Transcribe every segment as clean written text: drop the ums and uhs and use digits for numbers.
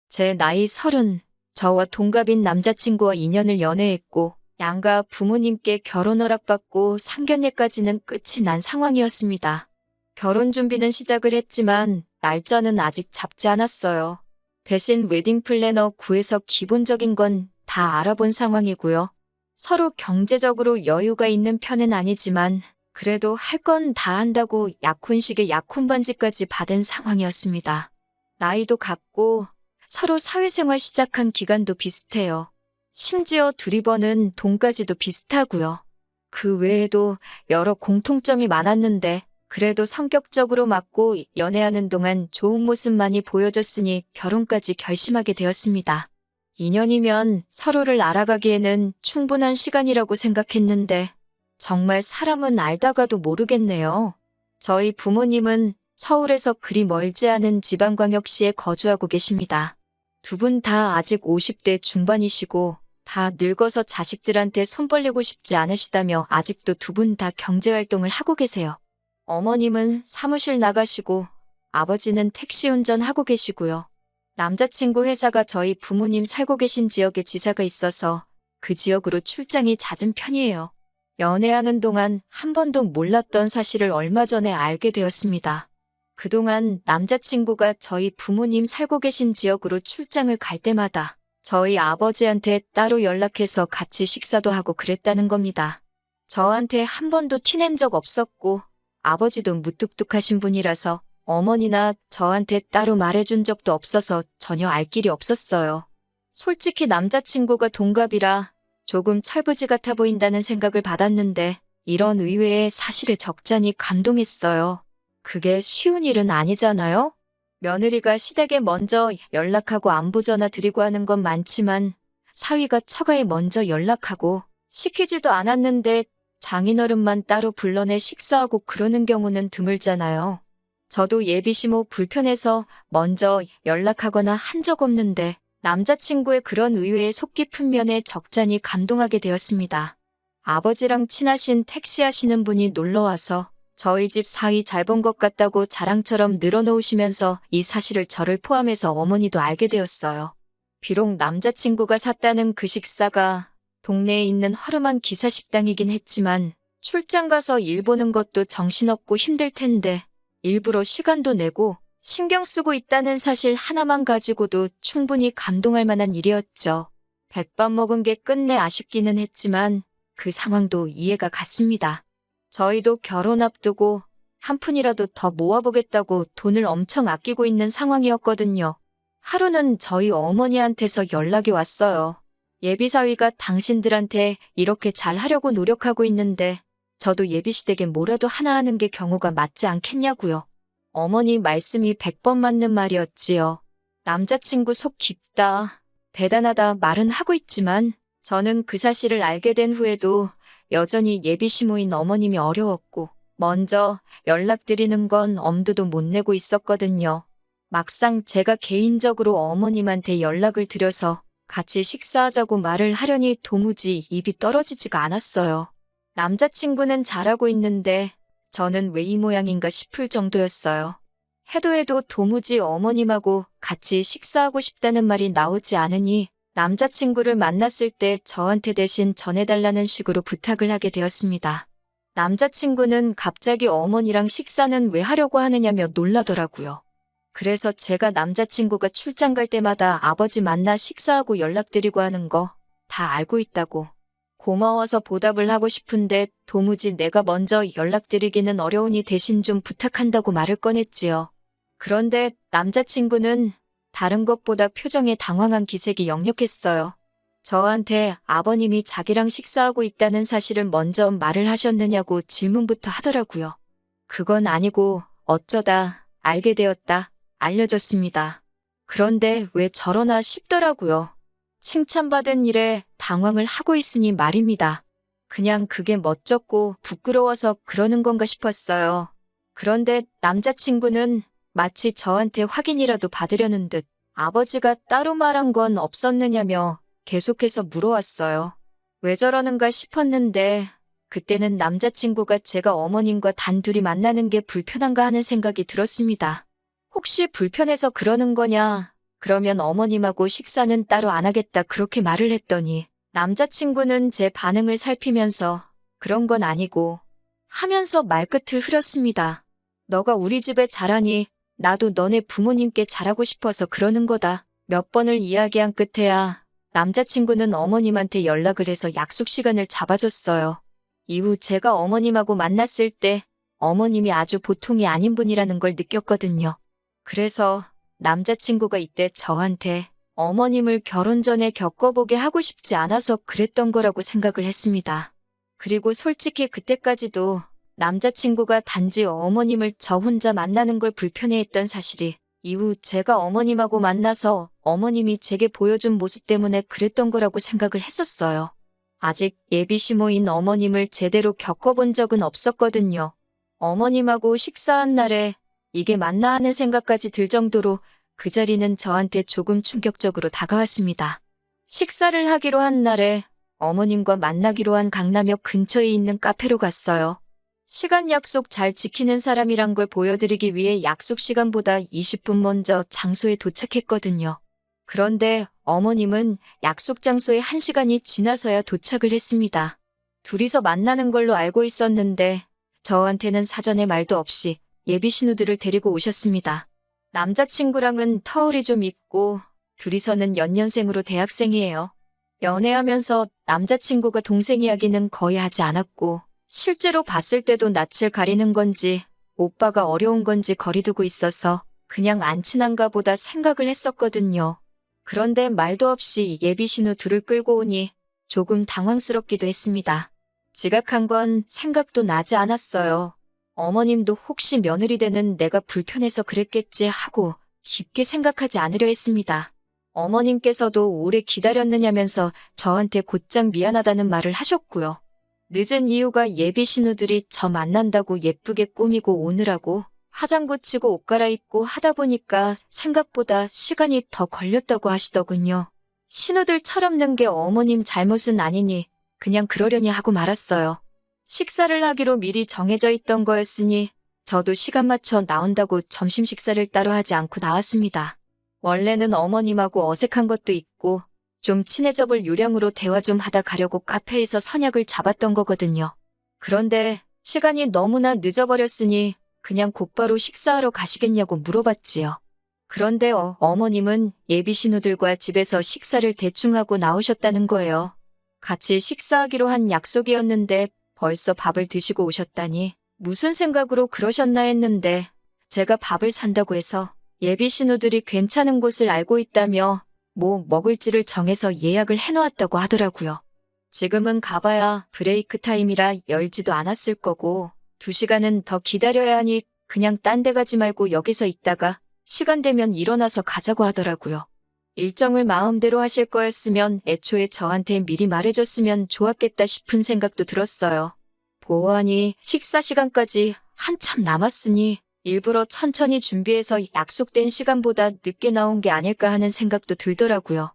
제 나이 30, 저와 동갑인 남자친구와 2년을 연애했고 양가 부모님께 결혼 허락받고 상견례까지는 끝이 난 상황이었습니다. 결혼 준비는 시작을 했지만 날짜는 아직 잡지 않았어요. 대신 웨딩 플래너 구해서 기본적인 건 다 알아본 상황이고요. 서로 경제적으로 여유가 있는 편은 아니지만 그래도 할 건 다 한다고 약혼식에 약혼반지까지 받은 상황이었습니다. 나이도 같고 서로 사회생활 시작한 기간도 비슷해요. 심지어 둘이 버는 돈까지도 비슷하고요. 그 외에도 여러 공통점이 많았는데 그래도 성격적으로 맞고 연애하는 동안 좋은 모습만이 보여줬으니 결혼까지 결심하게 되었습니다. 2년이면 서로를 알아가기에는 충분한 시간이라고 생각했는데 정말 사람은 알다가도 모르겠네요. 저희 부모님은 서울에서 그리 멀지 않은 지방광역시에 거주하고 계십니다. 두 분 다 아직 50대 중반이시고 다 늙어서 자식들한테 손 벌리고 싶지 않으시다며 아직도 두 분 다 경제활동을 하고 계세요. 어머님은 사무실 나가시고 아버지는 택시 운전하고 계시고요. 남자친구 회사가 저희 부모님 살고 계신 지역에 지사가 있어서 그 지역으로 출장이 잦은 편이에요. 연애하는 동안 한 번도 몰랐던 사실을 얼마 전에 알게 되었습니다. 그동안 남자친구가 저희 부모님 살고 계신 지역으로 출장을 갈 때마다 저희 아버지한테 따로 연락해서 같이 식사도 하고 그랬다는 겁니다. 저한테 한 번도 티낸 적 없었고 아버지도 무뚝뚝하신 분이라서 어머니나 저한테 따로 말해준 적도 없어서 전혀 알 길이 없었어요. 솔직히 남자친구가 동갑이라 조금 철부지 같아 보인다는 생각을 받았는데 이런 의외의 사실에 적잖이 감동했어요. 그게 쉬운 일은 아니잖아요? 며느리가 시댁에 먼저 연락하고 안부 전화 드리고 하는 건 많지만 사위가 처가에 먼저 연락하고 시키지도 않았는데 장인어른만 따로 불러내 식사하고 그러는 경우는 드물잖아요. 저도 예비시모 불편해서 먼저 연락하거나 한 적 없는데 남자친구의 그런 의외의 속 깊은 면에 적잖이 감동하게 되었습니다. 아버지랑 친하신 택시 하시는 분이 놀러와서 저희 집 사위 잘 본 것 같다고 자랑처럼 늘어놓으시면서 이 사실을 저를 포함해서 어머니도 알게 되었어요. 비록 남자친구가 샀다는 그 식사가 동네에 있는 허름한 기사식당이긴 했지만 출장 가서 일 보는 것도 정신없고 힘들 텐데 일부러 시간도 내고 신경 쓰고 있다는 사실 하나만 가지고도 충분히 감동할 만한 일이었죠. 백반 먹은 게 끝내 아쉽기는 했지만 그 상황도 이해가 갔습니다. 저희도 결혼 앞두고 한 푼이라도 더 모아보겠다고 돈을 엄청 아끼고 있는 상황이었거든요. 하루는 저희 어머니한테서 연락이 왔어요. 예비사위가 당신들한테 이렇게 잘하려고 노력하고 있는데 저도 예비시댁에 뭐라도 하나 하는 게 경우가 맞지 않겠냐고요. 어머니 말씀이 100번 맞는 말이었지요. 남자친구 속 깊다, 대단하다 말은 하고 있지만 저는 그 사실을 알게 된 후에도 여전히 예비시모인 어머님이 어려웠고 먼저 연락드리는 건 엄두도 못 내고 있었거든요. 막상 제가 개인적으로 어머님한테 연락을 드려서 같이 식사하자고 말을 하려니 도무지 입이 떨어지지가 않았어요. 남자친구는 잘하고 있는데 저는 왜 이 모양인가 싶을 정도였어요. 해도 도무지 어머님하고 같이 식사하고 싶다는 말이 나오지 않으니 남자친구를 만났을 때 저한테 대신 전해달라는 식으로 부탁을 하게 되었습니다. 남자친구는 갑자기 어머니랑 식사는 왜 하려고 하느냐며 놀라더라고요. 그래서 제가 남자친구가 출장 갈 때마다 아버지 만나 식사하고 연락드리고 하는 거 다 알고 있다고. 고마워서 보답을 하고 싶은데 도무지 내가 먼저 연락드리기는 어려우니 대신 좀 부탁한다고 말을 꺼냈지요. 그런데 남자친구는 다른 것보다 표정에 당황한 기색이 역력했어요. 저한테 아버님이 자기랑 식사하고 있다는 사실을 먼저 말을 하셨느냐고 질문부터 하더라고요. 그건 아니고 어쩌다 알게 되었다 알려줬습니다. 그런데 왜 저러나 싶더라고요. 칭찬받은 일에 당황을 하고 있으니 말입니다. 그냥 그게 멋졌고 부끄러워서 그러는 건가 싶었어요. 그런데 남자친구는 마치 저한테 확인이라도 받으려는 듯 아버지가 따로 말한 건 없었느냐며 계속해서 물어왔어요. 왜 저러는가 싶었는데 그때는 남자친구가 제가 어머님과 단둘이 만나는 게 불편한가 하는 생각이 들었습니다. 혹시 불편해서 그러는 거냐 그러면 어머님하고 식사는 따로 안 하겠다 그렇게 말을 했더니 남자친구는 제 반응을 살피면서 그런 건 아니고 하면서 말끝을 흐렸습니다. 너가 우리 집에 잘하니 나도 너네 부모님께 잘하고 싶어서 그러는 거다. 몇 번을 이야기한 끝에야 남자친구는 어머님한테 연락을 해서 약속 시간을 잡아줬어요. 이후 제가 어머님하고 만났을 때 어머님이 아주 보통이 아닌 분이라는 걸 느꼈거든요. 그래서 남자친구가 이때 저한테 어머님을 결혼 전에 겪어보게 하고 싶지 않아서 그랬던 거라고 생각을 했습니다. 그리고 솔직히 그때까지도 남자친구가 단지 어머님을 저 혼자 만나는 걸 불편해했던 사실이 이후 제가 어머님하고 만나서 어머님이 제게 보여준 모습 때문에 그랬던 거라고 생각을 했었어요. 아직 예비 시모인 어머님을 제대로 겪어본 적은 없었거든요. 어머님하고 식사한 날에 이게 맞나 하는 생각까지 들 정도로 그 자리는 저한테 조금 충격적으로 다가왔습니다. 식사를 하기로 한 날에 어머님과 만나기로 한 강남역 근처에 있는 카페로 갔어요. 시간 약속 잘 지키는 사람이란 걸 보여드리기 위해 약속 시간보다 20분 먼저 장소에 도착했거든요. 그런데 어머님은 약속 장소에 1시간이 지나서야 도착을 했습니다. 둘이서 만나는 걸로 알고 있었는데 저한테는 사전에 말도 없이 예비 신우들을 데리고 오셨습니다. 남자친구랑은 터울이 좀 있고 둘이서는 연년생으로 대학생이에요. 연애하면서 남자친구가 동생 이야기는 거의 하지 않았고 실제로 봤을 때도 낯을 가리는 건지 오빠가 어려운 건지 거리두고 있어서 그냥 안 친한가 보다 생각을 했었거든요. 그런데 말도 없이 예비 신우 둘을 끌고 오니 조금 당황스럽기도 했습니다. 지각한 건 생각도 나지 않았어요. 어머님도 혹시 며느리 되는 내가 불편해서 그랬겠지 하고 깊게 생각하지 않으려 했습니다. 어머님께서도 오래 기다렸느냐면서 저한테 곧장 미안하다는 말을 하셨고요. 늦은 이유가 예비 신우들이 저 만난다고 예쁘게 꾸미고 오느라고 화장 고치고 옷 갈아입고 하다 보니까 생각보다 시간이 더 걸렸다고 하시더군요. 신우들 철없는 게 어머님 잘못은 아니니 그냥 그러려니 하고 말았어요. 식사를 하기로 미리 정해져 있던 거였으니 저도 시간 맞춰 나온다고 점심 식사를 따로 하지 않고 나왔습니다. 원래는 어머님하고 어색한 것도 있고 좀 친해져 볼 요량으로 대화 좀 하다 가려고 카페에서 선약을 잡았던 거거든요. 그런데 시간이 너무나 늦어버렸으니 그냥 곧바로 식사하러 가시겠냐고 물어봤지요. 그런데 어머님은 예비 신우들과 집에서 식사를 대충 하고 나오셨다는 거예요. 같이 식사하기로 한 약속이었는데 벌써 밥을 드시고 오셨다니 무슨 생각으로 그러셨나 했는데 제가 밥을 산다고 해서 예비 신우들이 괜찮은 곳을 알고 있다며 뭐 먹을지를 정해서 예약을 해놓았다고 하더라고요. 지금은 가봐야 브레이크 타임이라 열지도 않았을 거고 2시간은 더 기다려야 하니 그냥 딴 데 가지 말고 여기서 있다가 시간 되면 일어나서 가자고 하더라고요. 일정을 마음대로 하실 거였으면 애초에 저한테 미리 말해줬으면 좋았겠다 싶은 생각도 들었어요. 보아하니 식사 시간까지 한참 남았으니 일부러 천천히 준비해서 약속된 시간보다 늦게 나온 게 아닐까 하는 생각도 들더라고요.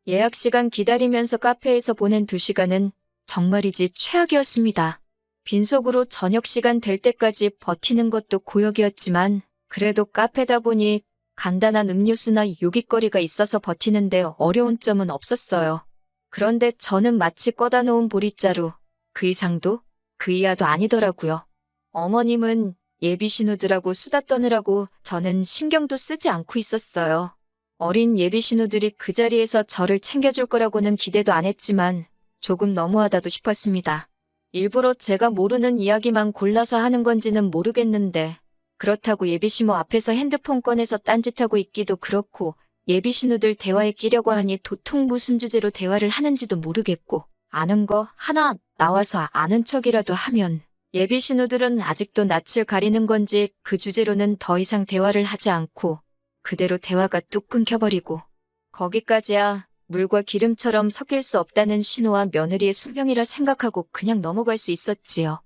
예약 시간 기다리면서 카페에서 보낸 2시간은 정말이지 최악이었습니다. 빈속으로 저녁 시간 될 때까지 버티는 것도 고역이었지만 그래도 카페다 보니 간단한 음료수나 요깃거리가 있어서 버티는데 어려운 점은 없었어요. 그런데 저는 마치 꺼다 놓은 보릿자루, 그 이상도 그 이하도 아니더라고요. 어머님은 예비 신우들하고 수다 떠느라고 저는 신경도 쓰지 않고 있었어요. 어린 예비 신우들이 그 자리에서 저를 챙겨줄 거라고는 기대도 안 했지만 조금 너무하다도 싶었습니다. 일부러 제가 모르는 이야기만 골라서 하는 건지는 모르겠는데 그렇다고 예비 시모 앞에서 핸드폰 꺼내서 딴짓하고 있기도 그렇고 예비 신우들 대화에 끼려고 하니 도통 무슨 주제로 대화를 하는지도 모르겠고 아는 거 하나 나와서 아는 척이라도 하면 예비 신우들은 아직도 낯을 가리는 건지 그 주제로는 더 이상 대화를 하지 않고 그대로 대화가 뚝 끊겨버리고 거기까지야 물과 기름처럼 섞일 수 없다는 신우와 며느리의 숙명이라 생각하고 그냥 넘어갈 수 있었지요.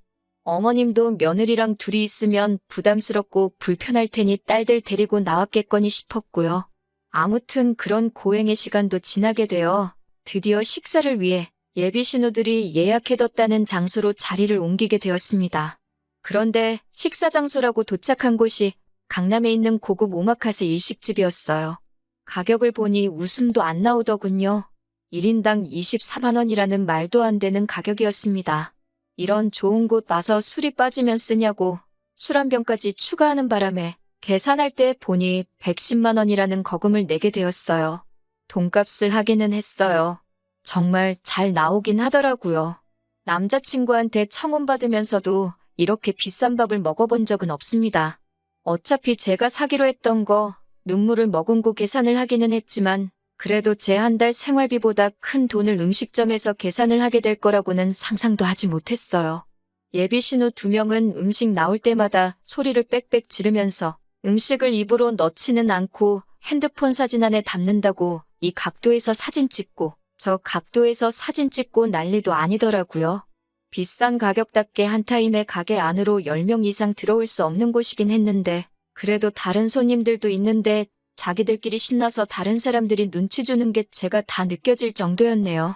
어머님도 며느리랑 둘이 있으면 부담스럽고 불편할 테니 딸들 데리고 나왔겠거니 싶었고요. 아무튼 그런 고행의 시간도 지나게 되어 드디어 식사를 위해 예비 신우들이 예약해뒀다는 장소로 자리를 옮기게 되었습니다. 그런데 식사 장소라고 도착한 곳이 강남에 있는 고급 오마카세 일식집이었어요. 가격을 보니 웃음도 안 나오더군요. 1인당 24만 원이라는 말도 안 되는 가격이었습니다. 이런 좋은 곳 와서 술이 빠지면 쓰냐고 술 한 병까지 추가하는 바람에 계산할 때 보니 110만 원이라는 거금을 내게 되었어요. 돈값을 하기는 했어요. 정말 잘 나오긴 하더라고요. 남자친구한테 청혼받으면서도 이렇게 비싼 밥을 먹어본 적은 없습니다. 어차피 제가 사기로 했던 거 눈물을 머금고 계산을 하기는 했지만 그래도 제 한 달 생활비보다 큰 돈을 음식점에서 계산을 하게 될 거라고는 상상도 하지 못했어요. 예비 신우 2명은 음식 나올 때마다 소리를 빽빽 지르면서 음식을 입으로 넣지는 않고 핸드폰 사진 안에 담는다고 이 각도에서 사진 찍고 저 각도에서 사진 찍고 난리도 아니더라고요. 비싼 가격답게 한 타임에 가게 안으로 10명 이상 들어올 수 없는 곳이긴 했는데 그래도 다른 손님들도 있는데 자기들끼리 신나서 다른 사람들이 눈치 주는 게 제가 다 느껴질 정도였네요.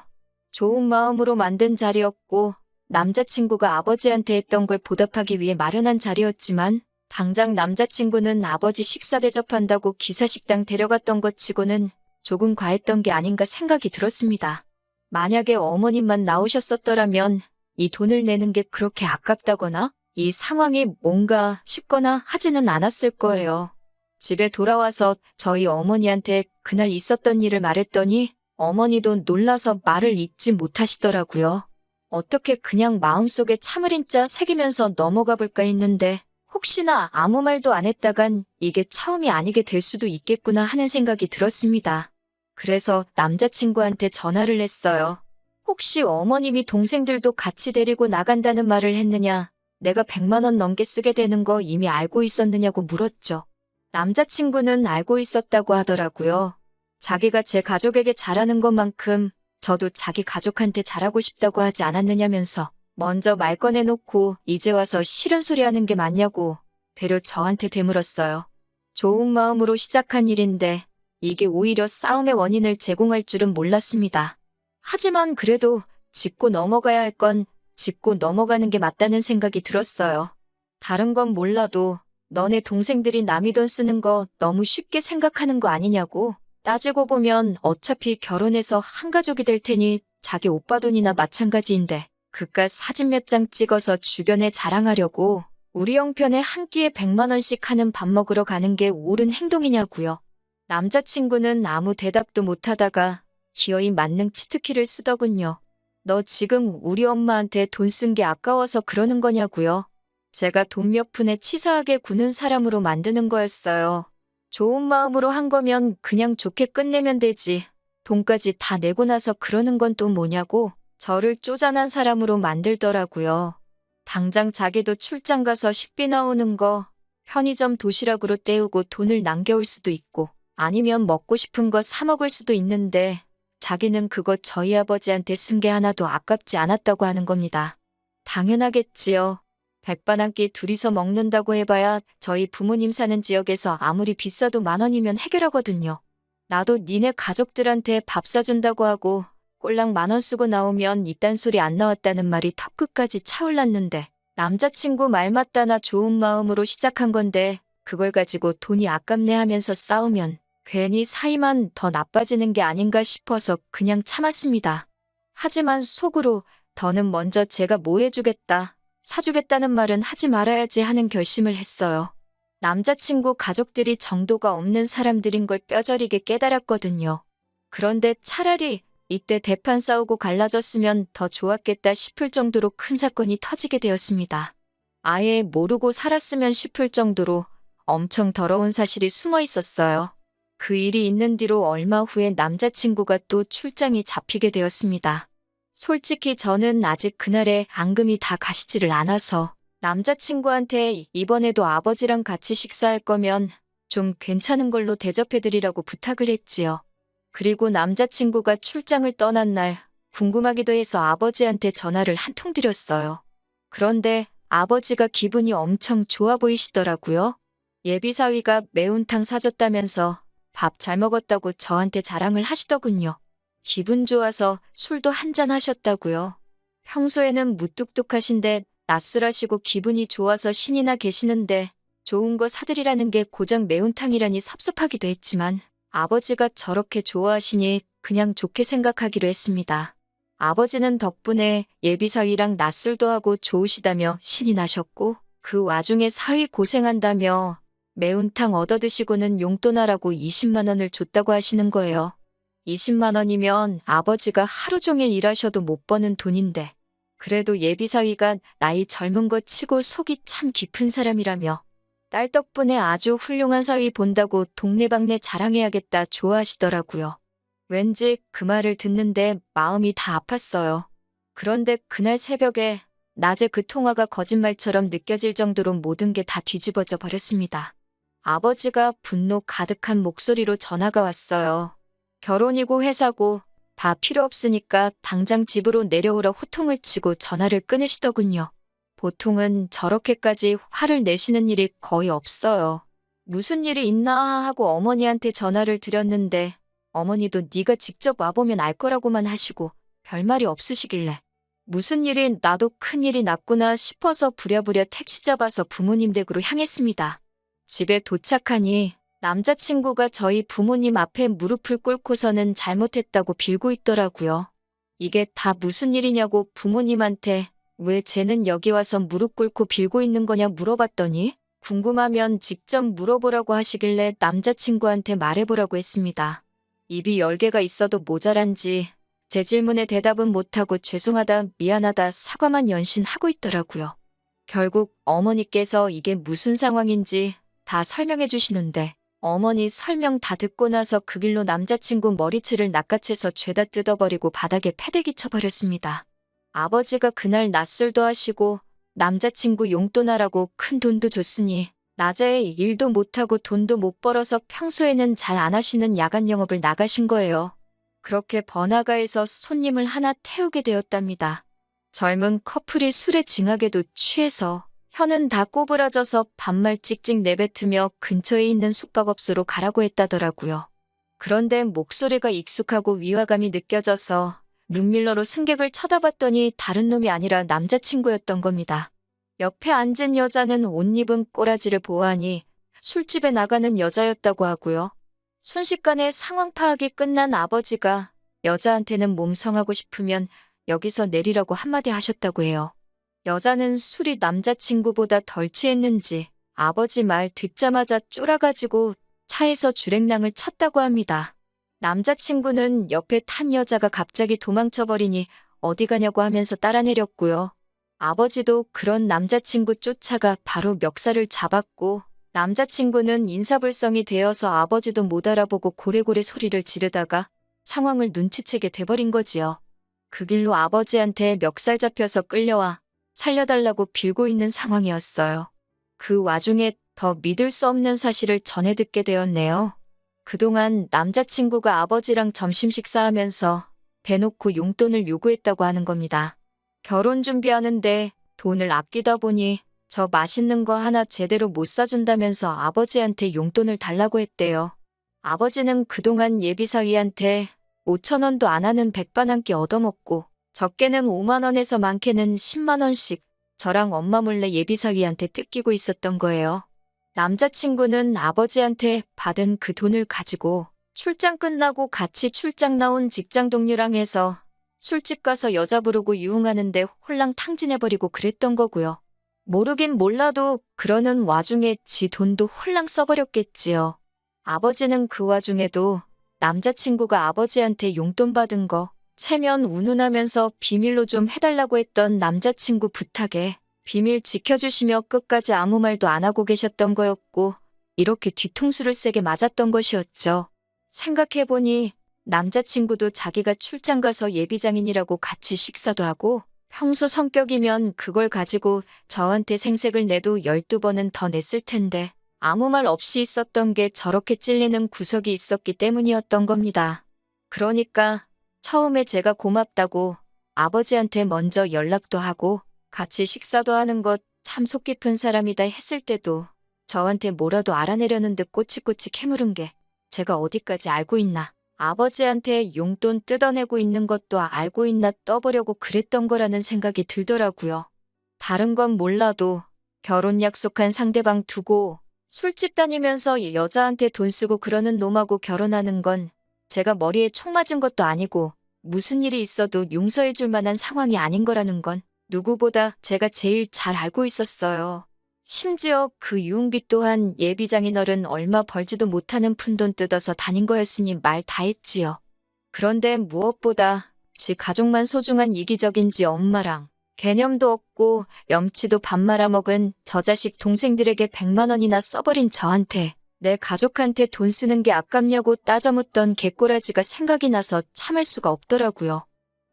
좋은 마음으로 만든 자리였고 남자친구가 아버지한테 했던 걸 보답하기 위해 마련한 자리였지만 당장 남자친구는 아버지 식사 대접한다고 기사식당 데려갔던 것 치고는 조금 과했던 게 아닌가 생각이 들었습니다. 만약에 어머님만 나오셨었더라면 이 돈을 내는 게 그렇게 아깝다거나 이 상황이 뭔가 싶거나 하지는 않았을 거예요. 집에 돌아와서 저희 어머니한테 그날 있었던 일을 말했더니 어머니도 놀라서 말을 잇지 못하시더라고요. 어떻게 그냥 마음속에 참을인자 새기면서 넘어가 볼까 했는데 혹시나 아무 말도 안 했다간 이게 처음이 아니게 될 수도 있겠구나 하는 생각이 들었습니다. 그래서 남자친구한테 전화를 했어요. 혹시 어머님이 동생들도 같이 데리고 나간다는 말을 했느냐? 내가 100만 원 넘게 쓰게 되는 거 이미 알고 있었느냐고 물었죠. 남자친구는 알고 있었다고 하더라고요. 자기가 제 가족에게 잘하는 것만큼 저도 자기 가족한테 잘하고 싶다고 하지 않았느냐면서 먼저 말 꺼내놓고 이제 와서 싫은 소리 하는 게 맞냐고 되려 저한테 되물었어요. 좋은 마음으로 시작한 일인데 이게 오히려 싸움의 원인을 제공할 줄은 몰랐습니다. 하지만 그래도 짚고 넘어가야 할 건 짚고 넘어가는 게 맞다는 생각이 들었어요. 다른 건 몰라도 너네 동생들이 남의 돈 쓰는 거 너무 쉽게 생각하는 거 아니냐고. 따지고 보면 어차피 결혼해서 한 가족이 될 테니 자기 오빠 돈이나 마찬가지인데 그깟 사진 몇 장 찍어서 주변에 자랑하려고 우리 형편에 한 끼에 100만 원씩 하는 밥 먹으러 가는 게 옳은 행동이냐고요. 남자친구는 아무 대답도 못하다가 기어이 만능 치트키를 쓰더군요. 너 지금 우리 엄마한테 돈 쓴 게 아까워서 그러는 거냐고요. 제가 돈 몇 푼에 치사하게 구는 사람으로 만드는 거였어요. 좋은 마음으로 한 거면 그냥 좋게 끝내면 되지. 돈까지 다 내고 나서 그러는 건 또 뭐냐고 저를 쪼잔한 사람으로 만들더라고요. 당장 자기도 출장 가서 식비 나오는 거 편의점 도시락으로 때우고 돈을 남겨올 수도 있고 아니면 먹고 싶은 거 사 먹을 수도 있는데 자기는 그거 저희 아버지한테 쓴 게 하나도 아깝지 않았다고 하는 겁니다. 당연하겠지요. 백반 한 끼 둘이서 먹는다고 해봐야 저희 부모님 사는 지역에서 아무리 비싸도 10,000원이면 해결하거든요. 나도 니네 가족들한테 밥 사준다고 하고 꼴랑 10,000원 쓰고 나오면 이딴 소리 안 나왔다는 말이 턱끝까지 차올랐는데 남자친구 말 맞다나 좋은 마음으로 시작한 건데 그걸 가지고 돈이 아깝네 하면서 싸우면 괜히 사이만 더 나빠지는 게 아닌가 싶어서 그냥 참았습니다. 하지만 속으로 더는 먼저 제가 뭐 해주겠다, 사주겠다는 말은 하지 말아야지 하는 결심을 했어요. 남자친구 가족들이 정도가 없는 사람들인 걸 뼈저리게 깨달았거든요. 그런데 차라리 이때 대판 싸우고 갈라졌으면 더 좋았겠다 싶을 정도로 큰 사건이 터지게 되었습니다. 아예 모르고 살았으면 싶을 정도로 엄청 더러운 사실이 숨어 있었어요. 그 일이 있는 뒤로 얼마 후에 남자친구가 또 출장이 잡히게 되었습니다. 솔직히 저는 아직 그날의 앙금이 다 가시지를 않아서 남자친구한테 이번에도 아버지랑 같이 식사할 거면 좀 괜찮은 걸로 대접해드리라고 부탁을 했지요. 그리고 남자친구가 출장을 떠난 날 궁금하기도 해서 아버지한테 전화를 한 통 드렸어요. 그런데 아버지가 기분이 엄청 좋아 보이시더라고요. 예비사위가 매운탕 사줬다면서 밥 잘 먹었다고 저한테 자랑을 하시더군요. 기분 좋아서 술도 한잔 하셨다고요. 평소에는 무뚝뚝하신데 낮술하시고 기분이 좋아서 신이 나 계시는데 좋은 거 사드리라는 게 고작 매운탕이라니 섭섭하기도 했지만 아버지가 저렇게 좋아하시니 그냥 좋게 생각하기로 했습니다. 아버지는 덕분에 예비사위랑 낮술도 하고 좋으시다며 신이 나셨고 그 와중에 사위 고생한다며 매운탕 얻어드시고는 용돈하라고 20만 원을 줬다고 하시는 거예요. 20만 원이면 아버지가 하루 종일 일하셔도 못 버는 돈인데 그래도 예비사위가 나이 젊은 것 치고 속이 참 깊은 사람이라며 딸 덕분에 아주 훌륭한 사위 본다고 동네방네 자랑해야겠다 좋아하시더라고요. 왠지 그 말을 듣는데 마음이 다 아팠어요. 그런데 그날 새벽에 낮에 그 통화가 거짓말처럼 느껴질 정도로 모든 게 다 뒤집어져 버렸습니다. 아버지가 분노 가득한 목소리로 전화가 왔어요. 결혼이고 회사고 다 필요 없으니까 당장 집으로 내려오라 호통을 치고 전화를 끊으시더군요. 보통은 저렇게까지 화를 내시는 일이 거의 없어요. 무슨 일이 있나 하고 어머니한테 전화를 드렸는데 어머니도 네가 직접 와보면 알 거라고만 하시고 별말이 없으시길래 무슨 일이 나도 큰일이 났구나 싶어서 부랴부랴 택시 잡아서 부모님 댁으로 향했습니다. 집에 도착하니 남자친구가 저희 부모님 앞에 무릎을 꿇고서는 잘못했다고 빌고 있더라고요. 이게 다 무슨 일이냐고 부모님한테 왜 쟤는 여기 와서 무릎 꿇고 빌고 있는 거냐 물어봤더니 궁금하면 직접 물어보라고 하시길래 남자친구한테 말해보라고 했습니다. 입이 10개가 있어도 모자란지 제 질문에 대답은 못하고 죄송하다, 미안하다, 사과만 연신하고 있더라고요. 결국 어머니께서 이게 무슨 상황인지 다 설명해 주시는데 어머니 설명 다 듣고 나서 그 길로 남자친구 머리채를 낚아채서 죄다 뜯어버리고 바닥에 패대기 쳐버렸습니다. 아버지가 그날 낮술도 하시고 남자친구 용돈하라고 큰 돈도 줬으니 낮에 일도 못하고 돈도 못 벌어서 평소에는 잘 안 하시는 야간 영업을 나가신 거예요. 그렇게 번화가에서 손님을 하나 태우게 되었답니다. 젊은 커플이 술에 징하게도 취해서 혀는 다 꼬부라져서 반말 찍찍 내뱉으며 근처에 있는 숙박업소로 가라고 했다더라고요. 그런데 목소리가 익숙하고 위화감이 느껴져서 룸밀러로 승객을 쳐다봤더니 다른 놈이 아니라 남자친구였던 겁니다. 옆에 앉은 여자는 옷 입은 꼬라지를 보아하니 술집에 나가는 여자였다고 하고요. 순식간에 상황 파악이 끝난 아버지가 여자한테는 몸성하고 싶으면 여기서 내리라고 한마디 하셨다고 해요. 여자는 술이 남자친구보다 덜 취했는지 아버지 말 듣자마자 쫄아가지고 차에서 주랭랑을 쳤다고 합니다. 남자친구는 옆에 탄 여자가 갑자기 도망쳐버리니 어디 가냐고 하면서 따라 내렸고요. 아버지도 그런 남자친구 쫓아가 바로 멱살을 잡았고 남자친구는 인사불성이 되어서 아버지도 못 알아보고 고래고래 소리를 지르다가 상황을 눈치채게 돼버린 거지요. 그 길로 아버지한테 멱살 잡혀서 끌려와 살려달라고 빌고 있는 상황이었어요. 그 와중에 더 믿을 수 없는 사실을 전해 듣게 되었네요. 그동안 남자친구가 아버지랑 점심 식사하면서 대놓고 용돈을 요구했다고 하는 겁니다. 결혼 준비하는데 돈을 아끼다 보니 저 맛있는 거 하나 제대로 못 사준다면서 아버지한테 용돈을 달라고 했대요. 아버지는 그동안 예비사위한테 5천 원도 안 하는 백반 한 끼 얻어먹고 적게는 5만 원에서 많게는 10만 원씩 저랑 엄마 몰래 예비사위한테 뜯기고 있었던 거예요. 남자친구는 아버지한테 받은 그 돈을 가지고 출장 끝나고 같이 출장 나온 직장 동료랑 해서 술집 가서 여자 부르고 유흥하는데 홀랑 탕진해버리고 그랬던 거고요. 모르긴 몰라도 그러는 와중에 지 돈도 홀랑 써버렸겠지요. 아버지는 그 와중에도 남자친구가 아버지한테 용돈 받은 거 체면 운운하면서 비밀로 좀 해달라고 했던 남자친구 부탁에 비밀 지켜주시며 끝까지 아무 말도 안 하고 계셨던 거였고 이렇게 뒤통수를 세게 맞았던 것이었죠. 생각해보니 남자친구도 자기가 출장 가서 예비장인이라고 같이 식사도 하고 평소 성격이면 그걸 가지고 저한테 생색을 내도 12번은 더 냈을 텐데 아무 말 없이 있었던 게 저렇게 찔리는 구석이 있었기 때문이었던 겁니다. 그러니까 처음에 제가 고맙다고 아버지한테 먼저 연락도 하고 같이 식사도 하는 것 참 속 깊은 사람이다 했을 때도 저한테 뭐라도 알아내려는 듯 꼬치꼬치 캐물은 게 제가 어디까지 알고 있나. 아버지한테 용돈 뜯어내고 있는 것도 알고 있나 떠보려고 그랬던 거라는 생각이 들더라고요. 다른 건 몰라도 결혼 약속한 상대방 두고 술집 다니면서 여자한테 돈 쓰고 그러는 놈하고 결혼하는 건 제가 머리에 총 맞은 것도 아니고 무슨 일이 있어도 용서해 줄 만한 상황이 아닌 거라는 건 누구보다 제가 제일 잘 알고 있었어요. 심지어 그 유흥비 또한 예비장인어른 얼마 벌지도 못하는 푼돈 뜯어서 다닌 거였으니 말 다 했지요. 그런데 무엇보다 지 가족만 소중한 이기적인지 엄마랑 개념도 없고 염치도 밥 말아먹은 저 자식 동생들에게 100만 원이나 써버린 저한테 내 가족한테 돈 쓰는 게 아깝냐고 따져묻던 개꼬라지가 생각이 나서 참을 수가 없더라고요.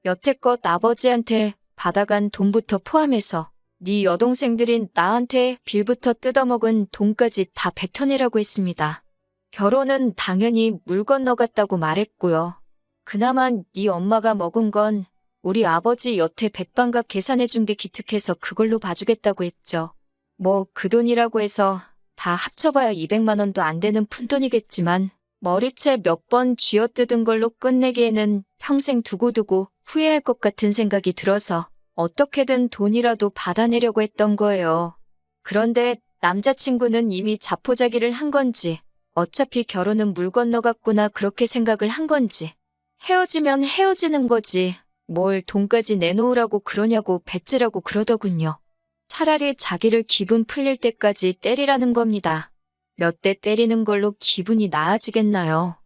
여태껏 아버지한테 받아간 돈부터 포함해서 네 여동생들인 나한테 빌부터 뜯어먹은 돈까지 다 뱉어내라고 했습니다. 결혼은 당연히 물 건너갔다고 말했고요. 그나마 네 엄마가 먹은 건 우리 아버지 여태 백반값 계산해준 게 기특해서 그걸로 봐주겠다고 했죠. 뭐 그 돈이라고 해서 다 합쳐봐야 200만 원도 안 되는 푼돈이겠지만 머리채 몇 번 쥐어뜯은 걸로 끝내기에는 평생 두고두고 후회할 것 같은 생각이 들어서 어떻게든 돈이라도 받아내려고 했던 거예요. 그런데 남자친구는 이미 자포자기를 한 건지 어차피 결혼은 물 건너갔구나 그렇게 생각을 한 건지 헤어지면 헤어지는 거지 뭘 돈까지 내놓으라고 그러냐고 배째라고 그러더군요. 차라리 자기를 기분 풀릴 때까지 때리라는 겁니다. 몇 대 때리는 걸로 기분이 나아지겠나요?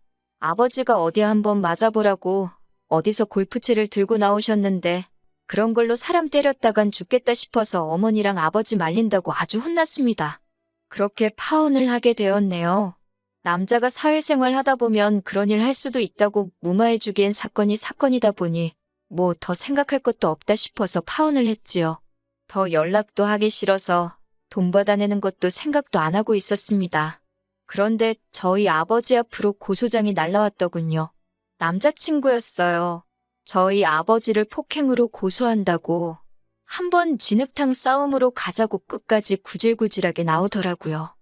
아버지가 어디 한번 맞아보라고 어디서 골프채를 들고 나오셨는데 그런 걸로 사람 때렸다간 죽겠다 싶어서 어머니랑 아버지 말린다고 아주 혼났습니다. 그렇게 파혼을 하게 되었네요. 남자가 사회생활 하다 보면 그런 일 할 수도 있다고 무마해주기엔 사건이 사건이다 보니 뭐 더 생각할 것도 없다 싶어서 파혼을 했지요. 더 연락도 하기 싫어서 돈 받아내는 것도 생각도 안 하고 있었습니다. 그런데 저희 아버지 앞으로 고소장이 날라왔더군요. 남자친구였어요. 저희 아버지를 폭행으로 고소한다고. 한번 진흙탕 싸움으로 가자고 끝까지 구질구질하게 나오더라고요.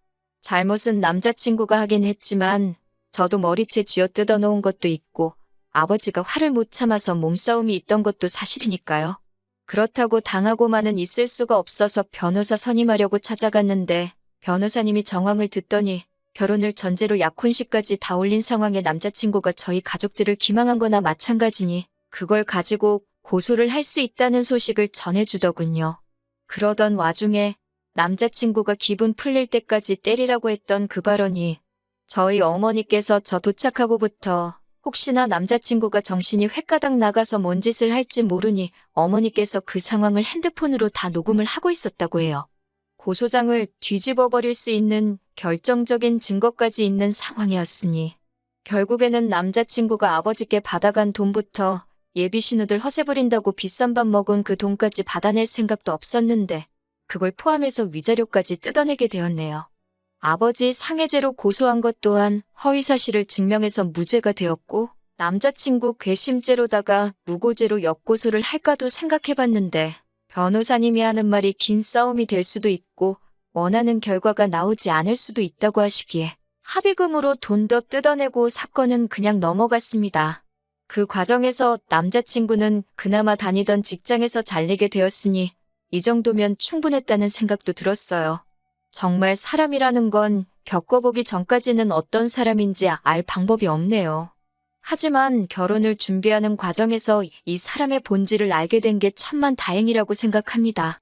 잘못은 남자친구가 하긴 했지만 저도 머리채 쥐어뜯어 놓은 것도 있고 아버지가 화를 못 참아서 몸싸움이 있던 것도 사실이니까요. 그렇다고 당하고만은 있을 수가 없어서 변호사 선임하려고 찾아갔는데 변호사님이 정황을 듣더니 결혼을 전제로 약혼식까지 다 올린 상황에 남자친구가 저희 가족들을 기망한 거나 마찬가지니 그걸 가지고 고소를 할 수 있다는 소식을 전해주더군요. 그러던 와중에 남자친구가 기분 풀릴 때까지 때리라고 했던 그 발언이 저희 어머니께서 저 도착하고부터 혹시나 남자친구가 정신이 횟가닥 나가서 뭔 짓을 할지 모르니 어머니께서 그 상황을 핸드폰으로 다 녹음을 하고 있었다고 해요. 고소장을 뒤집어 버릴 수 있는 결정적인 증거까지 있는 상황이었으니 결국에는 남자친구가 아버지께 받아간 돈부터 예비 신우들 허세 부린다고 비싼 밥 먹은 그 돈까지 받아낼 생각도 없었는데 그걸 포함해서 위자료까지 뜯어내게 되었네요. 아버지 상해죄로 고소한 것 또한 허위사실을 증명해서 무죄가 되었고 남자친구 괘씸죄로다가 무고죄로 역고소를 할까도 생각해봤는데 변호사님이 하는 말이 긴 싸움이 될 수도 있고 원하는 결과가 나오지 않을 수도 있다고 하시기에 합의금으로 돈 더 뜯어내고 사건은 그냥 넘어갔습니다. 그 과정에서 남자친구는 그나마 다니던 직장에서 잘리게 되었으니 이 정도면 충분했다는 생각도 들었어요. 정말 사람이라는 건 겪어보기 전까지는 어떤 사람인지 알 방법이 없네요. 하지만 결혼을 준비하는 과정에서 이 사람의 본질을 알게 된 게 천만 다행이라고 생각합니다.